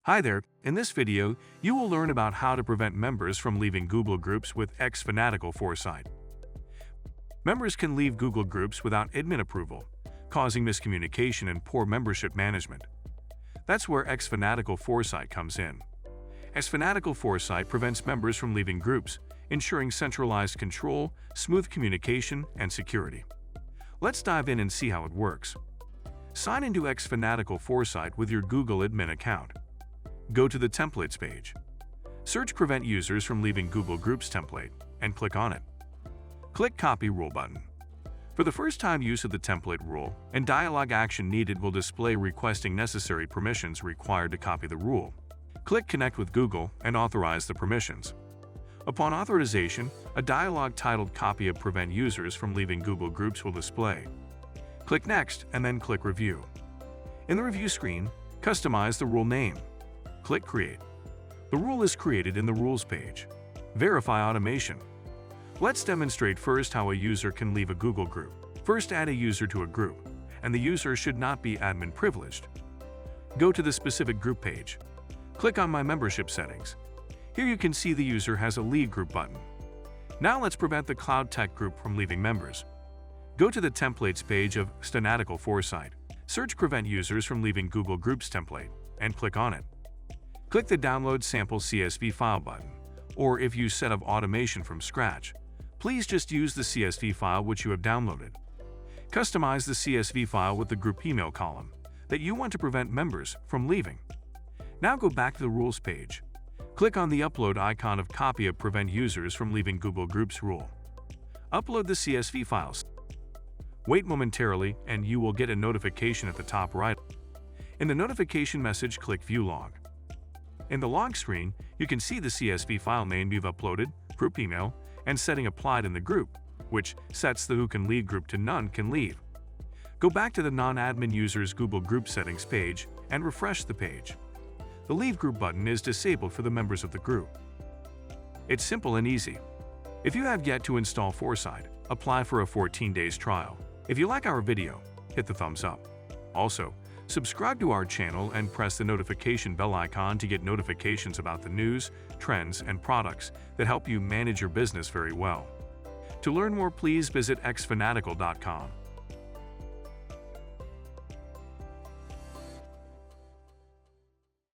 Hi there, in this video, you will learn about how to prevent members from leaving Google Groups with xFanatical Foresight. Members can leave Google Groups without admin approval, causing miscommunication and poor membership management. That's where xFanatical Foresight comes in. xFanatical Foresight prevents members from leaving groups, ensuring centralized control, smooth communication, and security. Let's dive in and see how it works. Sign into xFanatical Foresight with your Google admin account. Go to the Templates page. Search Prevent Users from Leaving Google Groups template and click on it. Click Copy Rule button. For the first time use of the template rule, and dialog action needed will display requesting necessary permissions required to copy the rule. Click Connect with Google and authorize the permissions. Upon authorization, a dialog titled Copy of Prevent Users from Leaving Google Groups will display. Click Next and then click Review. In the review screen, customize the rule name. Click Create. The rule is created in the Rules page. Verify automation. Let's demonstrate first how a user can leave a Google group. First, add a user to a group, and the user should not be admin privileged. Go to the specific group page. Click on My Membership Settings. Here you can see the user has a Leave Group button. Now let's prevent the Cloud Tech group from leaving members. Go to the Templates page of xFanatical Foresight. Search Prevent Users from Leaving Google Groups template, and click on it. Click the Download Sample CSV file button, or if you set up automation from scratch, please just use the CSV file which you have downloaded. Customize the CSV file with the group email column that you want to prevent members from leaving. Now go back to the Rules page. Click on the Upload icon of Copy of Prevent Users from Leaving Google Groups rule. Upload the CSV files. Wait momentarily and you will get a notification at the top right. In the notification message, click View Log. In the log screen, you can see the CSV file name you've uploaded, group email, and setting applied in the group, which sets the Who Can Leave group to None Can Leave. Go back to the Non-Admin Users Google Group Settings page and refresh the page. The Leave Group button is disabled for the members of the group. It's simple and easy. If you have yet to install Foresight, apply for a 14 days trial. If you like our video, hit the thumbs up. Also, subscribe to our channel and press the notification bell icon to get notifications about the news, trends, and products that help you manage your business very well. To learn more, please visit xfanatical.com.